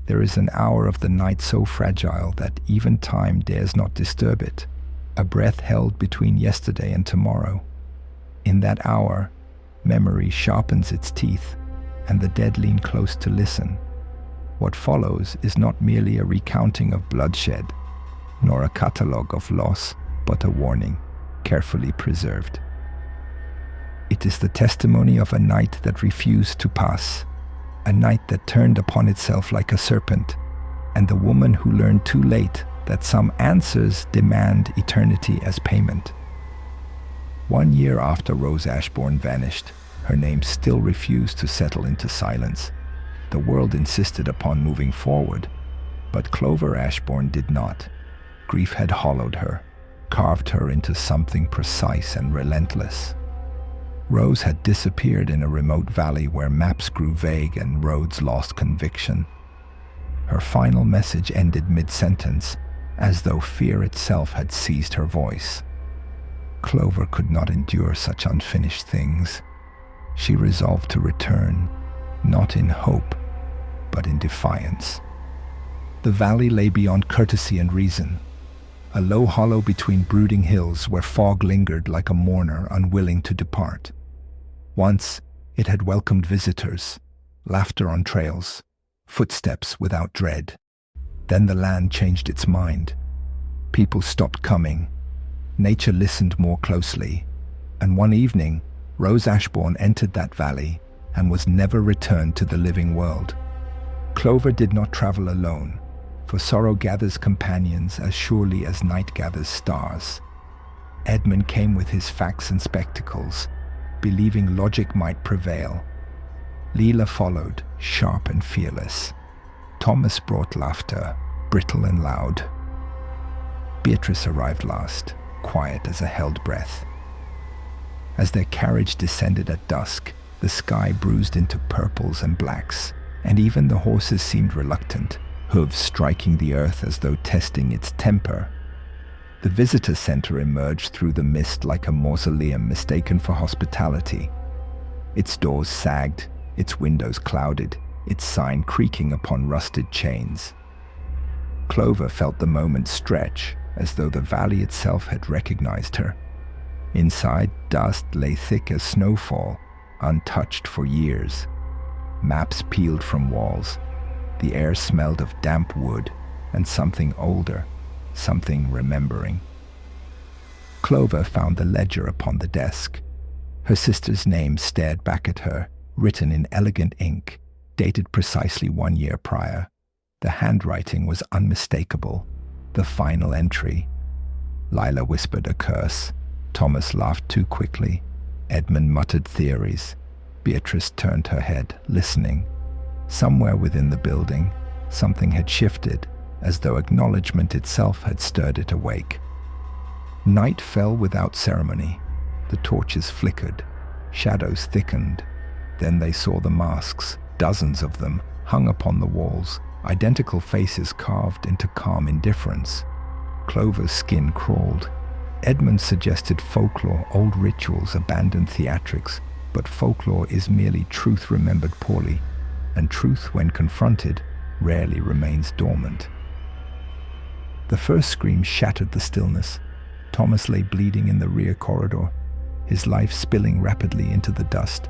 There is an hour of the night so fragile that even time dares not disturb it, a breath held between yesterday and tomorrow. In that hour, memory sharpens its teeth, and the dead lean close to listen. What follows is not merely a recounting of bloodshed, nor a catalogue of loss, but a warning, carefully preserved. It is the testimony of a night that refused to pass, a night that turned upon itself like a serpent, and the woman who learned too late that some answers demand eternity as payment. 1 year after Rose Ashbourne vanished, her name still refused to settle into silence. The world insisted upon moving forward, but Clover Ashbourne did not. Grief had hollowed her, carved her into something precise and relentless. Rose had disappeared in a remote valley where maps grew vague and roads lost conviction. Her final message ended mid-sentence, as though fear itself had seized her voice. Clover could not endure such unfinished things. She resolved to return, not in hope, but in defiance. The valley lay beyond courtesy and reason, a low hollow between brooding hills where fog lingered like a mourner unwilling to depart. Once, it had welcomed visitors, laughter on trails, footsteps without dread. Then the land changed its mind. People stopped coming. Nature listened more closely. And one evening, Rose Ashbourne entered that valley and was never returned to the living world. Clover did not travel alone, for sorrow gathers companions as surely as night gathers stars. Edmund came with his facts and spectacles, believing logic might prevail. Leela followed, sharp and fearless. Thomas brought laughter, brittle and loud. Beatrice arrived last, quiet as a held breath. As their carriage descended at dusk, the sky bruised into purples and blacks, and even the horses seemed reluctant, hooves striking the earth as though testing its temper. The visitor center emerged through the mist like a mausoleum mistaken for hospitality. Its doors sagged, its windows clouded, its sign creaking upon rusted chains. Clover felt the moment stretch, as though the valley itself had recognized her. Inside, dust lay thick as snowfall, untouched for years. Maps peeled from walls. The air smelled of damp wood and something older, something remembering. Clover found the ledger upon the desk. Her sister's name stared back at her, written in elegant ink, dated precisely 1 year prior. The handwriting was unmistakable. The final entry. Lila whispered a curse. Thomas laughed too quickly. Edmund muttered theories. Beatrice turned her head, listening. Somewhere within the building, something had shifted, as though acknowledgement itself had stirred it awake. Night fell without ceremony. The torches flickered. Shadows thickened. Then they saw the masks, dozens of them, hung upon the walls, identical faces carved into calm indifference. Clover's skin crawled. Edmund suggested folklore, old rituals, abandoned theatrics, but folklore is merely truth remembered poorly, and truth, when confronted, rarely remains dormant. The first scream shattered the stillness. Thomas lay bleeding in the rear corridor, his life spilling rapidly into the dust.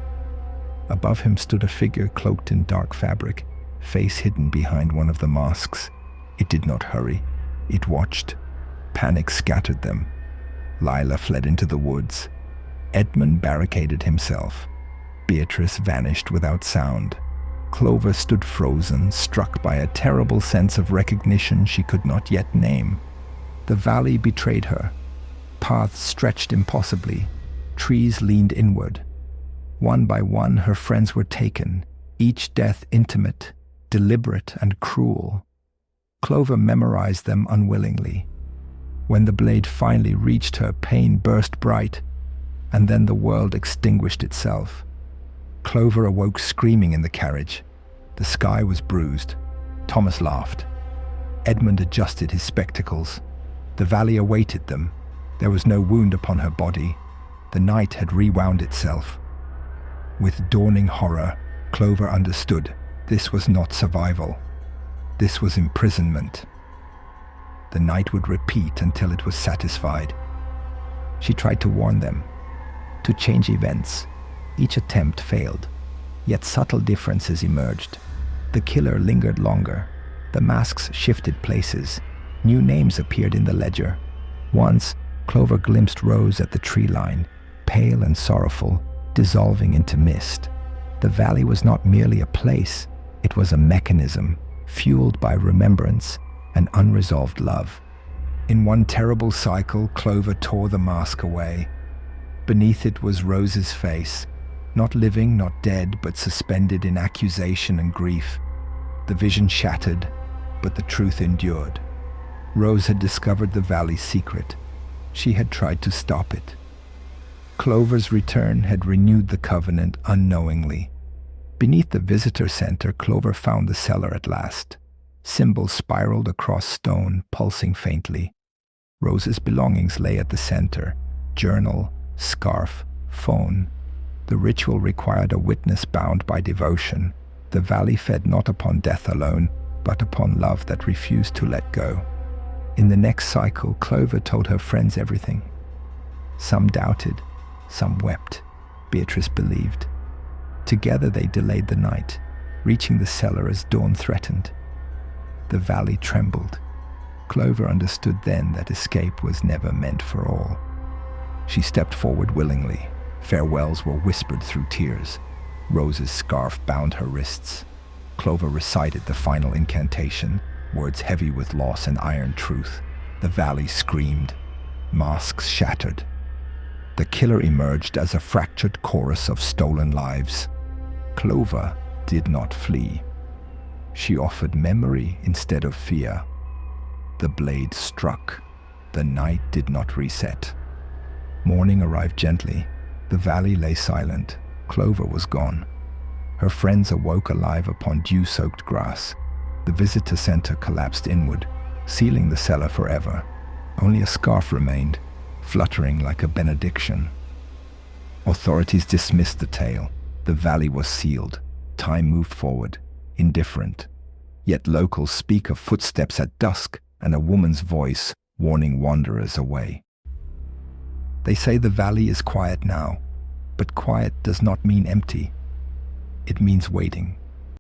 Above him stood a figure cloaked in dark fabric, face hidden behind one of the masks. It did not hurry. It watched. Panic scattered them. Lila fled into the woods. Edmund barricaded himself. Beatrice vanished without sound. Clover stood frozen, struck by a terrible sense of recognition she could not yet name. The valley betrayed her. Paths stretched impossibly. Trees leaned inward. One by one, her friends were taken, each death intimate, deliberate, and cruel. Clover memorized them unwillingly. When the blade finally reached her, pain burst bright, and then the world extinguished itself. Clover awoke screaming in the carriage. The sky was bruised. Thomas laughed. Edmund adjusted his spectacles. The valley awaited them. There was no wound upon her body. The night had rewound itself. With dawning horror, Clover understood this was not survival. This was imprisonment. The night would repeat until it was satisfied. She tried to warn them, to change events. Each attempt failed, yet subtle differences emerged. The killer lingered longer. The masks shifted places. New names appeared in the ledger. Once, Clover glimpsed Rose at the tree line, pale and sorrowful, dissolving into mist. The valley was not merely a place, it was a mechanism, fueled by remembrance and unresolved love. In one terrible cycle, Clover tore the mask away. Beneath it was Rose's face, not living, not dead, but suspended in accusation and grief. The vision shattered, but the truth endured. Rose had discovered the valley's secret. She had tried to stop it. Clover's return had renewed the covenant unknowingly. Beneath the visitor center, Clover found the cellar at last. Symbols spiraled across stone, pulsing faintly. Rose's belongings lay at the center: journal, scarf, phone. The ritual required a witness bound by devotion. The valley fed not upon death alone, but upon love that refused to let go. In the next cycle, Clover told her friends everything. Some doubted, some wept. Beatrice believed. Together they delayed the night, reaching the cellar as dawn threatened. The valley trembled. Clover understood then that escape was never meant for all. She stepped forward willingly. Farewells were whispered through tears. Rose's scarf bound her wrists. Clover recited the final incantation, words heavy with loss and iron truth. The valley screamed. Masks shattered. The killer emerged as a fractured chorus of stolen lives. Clover did not flee. She offered memory instead of fear. The blade struck. The night did not reset. Morning arrived gently. The valley lay silent. Clover was gone. Her friends awoke alive upon dew-soaked grass. The visitor center collapsed inward, sealing the cellar forever. Only a scarf remained, fluttering like a benediction. Authorities dismissed the tale. The valley was sealed. Time moved forward, indifferent. Yet locals speak of footsteps at dusk and a woman's voice warning wanderers away. They say the valley is quiet now, but quiet does not mean empty. It means waiting.